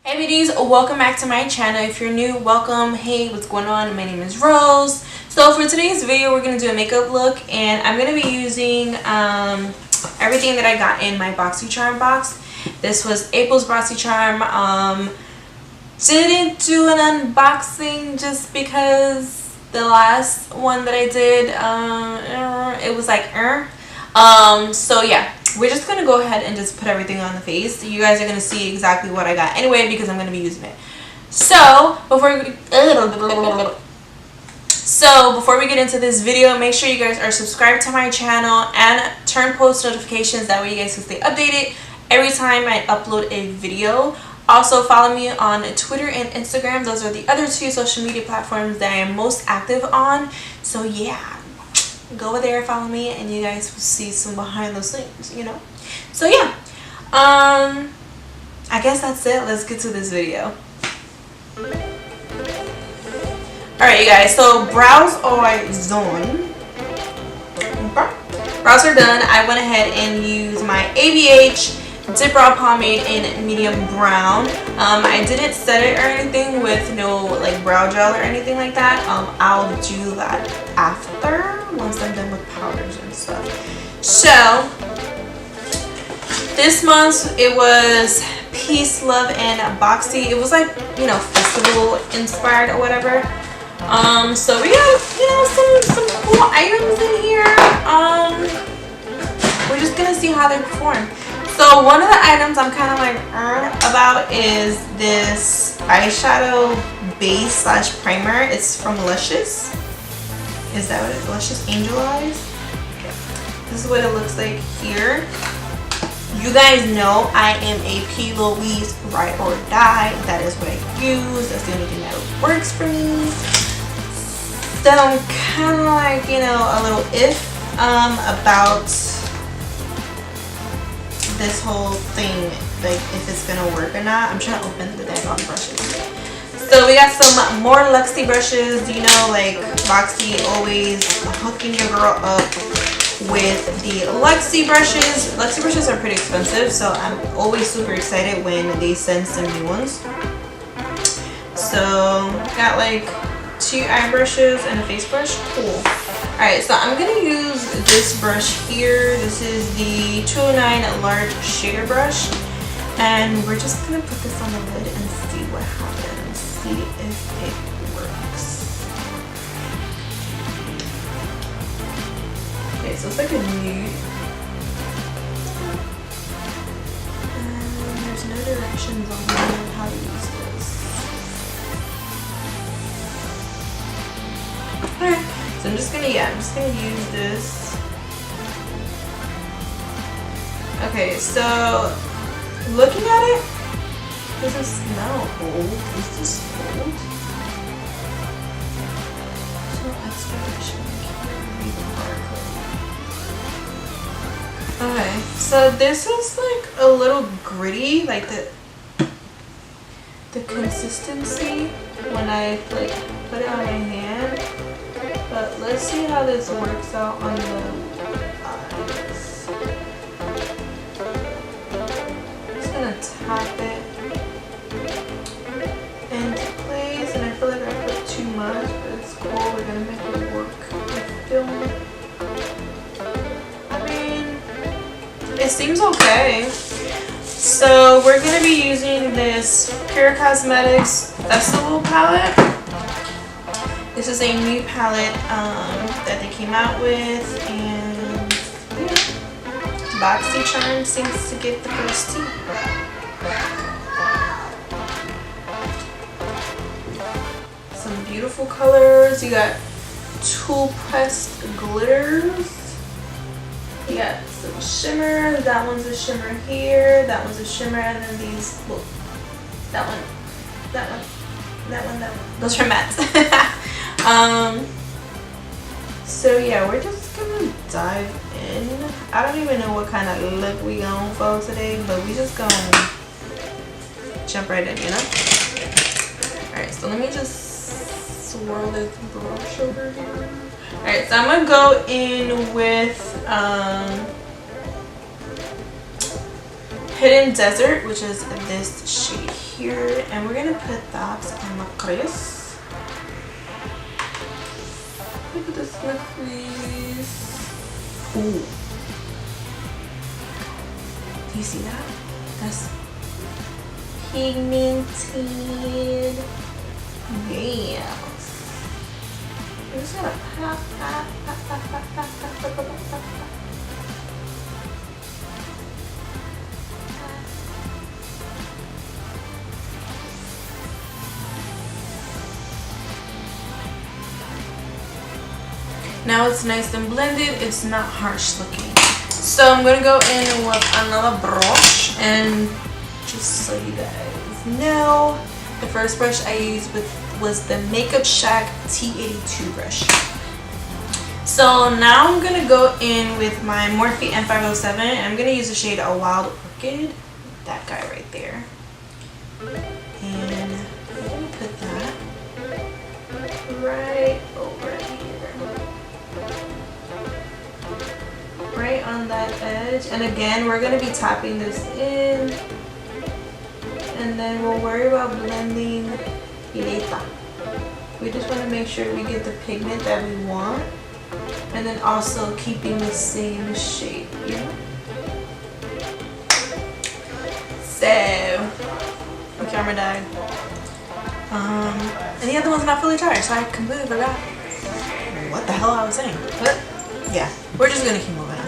Hey beauties, welcome back to my channel. If you're new, welcome. Hey, what's going on? My name is Rose. So for today's video, we're going to do a makeup look, and I'm going to be using everything that I got in my Boxycharm box. This was April's Boxycharm. Didn't do an unboxing just because the last one that I did, it was like, so yeah. We're just going to go ahead and just put everything on the face. You guys are going to see exactly what I got anyway because I'm going to be using it. So, before we get into this video, make sure you guys are subscribed to my channel and turn post notifications. That way you guys can stay updated every time I upload a video. Also, follow me on Twitter and Instagram. Those are the other two social media platforms that I am most active on. So, yeah. Go over there, follow me, and you guys will see some behind those things, you know. So yeah, I guess that's it. Let's get to this video. Alright you guys, so brows are done. Brows are done. I went ahead and used my ABH Dipbrow pomade in medium brown. I didn't set it or anything with no like brow gel or anything like that. I'll do that after, once I'm done with powders and stuff. So this month it was Peace, Love, and Boxy. It was like, you know, festival inspired or whatever. So we got, you know, some cool items in here. We're just gonna see how they perform. So one of the items I'm kind of like about is this eyeshadow base slash primer. It's from Luscious. Is that what it is? Luscious Angel Eyes. This is what it looks like here. You guys know I am a Plouise ride or die. That is what I use. That's the only thing that works for me. So I'm kind of like, you know, a little iff about this whole thing, like if it's gonna work or not. I'm trying to open the daggone brushes. So we got some more Luxie brushes. You know, like Boxy always hooking your girl up with the Luxie brushes. Luxie brushes are pretty expensive, so I'm always super excited when they send some new ones. So got like 2 eye brushes and a face brush. Cool. Alright, so I'm going to use this brush here. This is the 209 large shader brush. And we're just going to put this on the lid and see what happens. See if it works. Okay, so it's like a nude. And there's no directions on how to use this. Alright. So I'm just gonna use this. Okay, so looking at it, does it smell old? Is this old? So expiration. Read the barcode. Okay, so this is like a little gritty, like the consistency when I like put it on my hand. But let's see how this works out on the eyes. I'm just gonna tap it into place, and I feel like I put too much, but it's cool. We're gonna make it work with film. I mean, it seems okay. So we're gonna be using this April Cosmetics Festival palette. This is a new palette that they came out with, and yeah, Boxycharm seems to get the first tea. Some beautiful colors. You got tool pressed glitters. You got some shimmer. That one's a shimmer here. That one's a shimmer, and then these. Well, that one. Those are mattes. So yeah, we're just gonna dive in. I don't even know what kind of look we going for today, but we just gonna jump right in, you know? Alright, so let me just swirl this brush over here. Alright, so I'm gonna go in with Hidden Desert, which is this shade here, and we're gonna put that on the crease. Look at this in the crease. Ooh. Do you see that? That's pigmented. Yeah. I'm just gonna pop. Now it's nice and blended, it's not harsh looking. So I'm gonna go in with another brush, and just so you guys know, the first brush I used was the Makeup Shack T82 brush. So now I'm gonna go in with my Morphe M507, and I'm gonna use the shade A Wild Orchid, that guy right there. And I'm gonna put that right over here. Right on that edge, and again we're going to be tapping this in, and then we'll worry about blending later. We just want to make sure we get the pigment that we want, and then also keeping the same shape, you know? So, my camera died. And the other one's not fully charged, so I completely forgot what the hell I was saying. But yeah, we're just gonna keep moving on.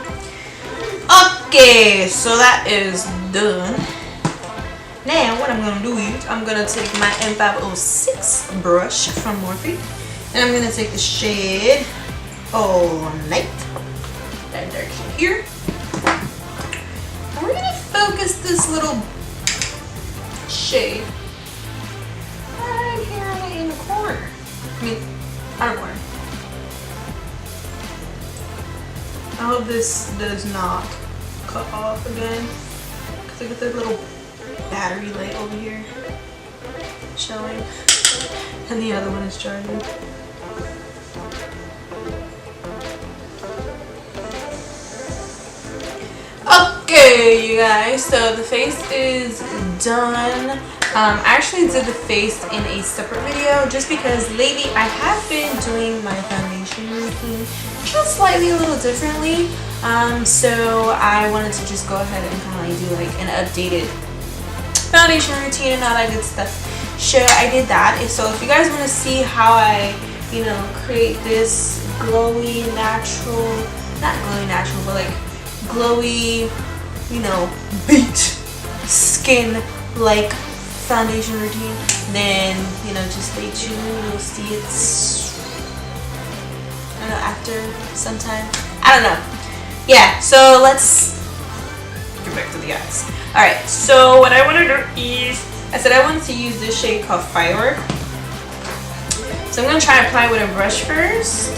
Okay, so that is done. Now what I'm gonna do is I'm gonna take my M506 brush from Morphe, and I'm gonna take the shade All Night, that dark shade here, and we're gonna focus this little shade right here in the corner. I mean, outer corner. I hope this does not cut off again, because I got the little battery light over here showing, and the other one is charging. Okay, you guys, so the face is done. I actually did the face in a separate video just because lately I have been doing my foundation routine just slightly a little differently. So I wanted to just go ahead and kind of do like an updated foundation routine and all that good stuff. So I did that. So if you guys want to see how I, you know, create this glowy natural, not glowy natural, but like glowy, you know, beat skin like foundation routine, then, you know, just stay tuned. You'll see it, I don't know, after sometime. I don't know. Yeah, so let's get back to the eyes. Alright, so what I want to do is, I said I wanted to use this shade called Firework. So I'm going to try and apply with a brush first.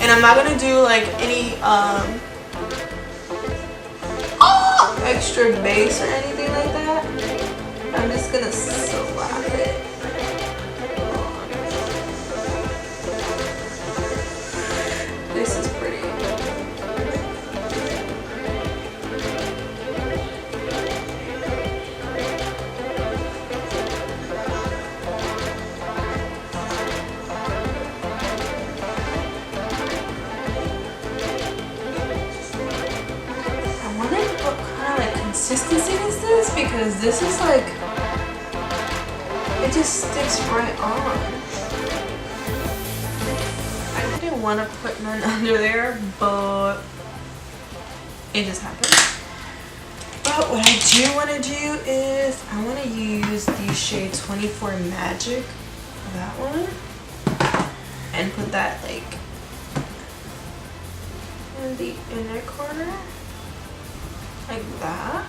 And I'm not going to do like any extra base or anything like that. I'm just going to slap it. This is pretty. Consistency is this, because this is like, it just sticks right on. I didn't want to put none under there, but it just happened. But what I do want to do is I want to use the shade 24 Magic, that one, and put that like in the inner corner, like that.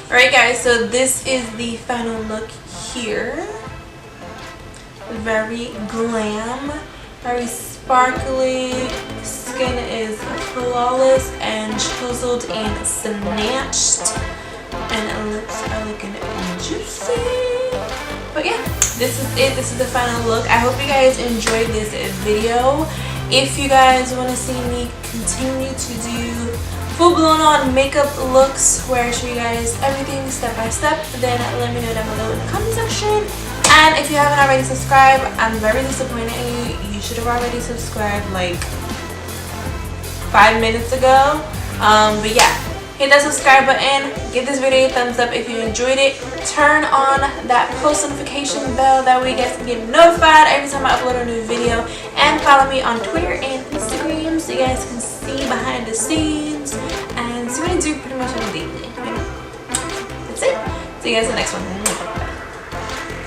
Alright guys, so this is the final look here. Very glam, very sparkly. Skin is flawless and chiseled and snatched. And lips are looking juicy. But yeah, this is it. This is the final look. I hope you guys enjoyed this video. If you guys want to see me continue to do full-blown on makeup looks where I show you guys everything step by step, then let me know down below in the comment section. And if you haven't already subscribed, I'm very disappointed in you. You should have already subscribed like 5 minutes ago. But yeah, hit that subscribe button, give this video a thumbs up if you enjoyed it, turn on that post notification bell, that way you guys can get notified every time I upload a new video, and follow me on Twitter and Instagram so you guys can see behind the scenes and see what I do pretty much on a daily. That's it. See you guys in the next one.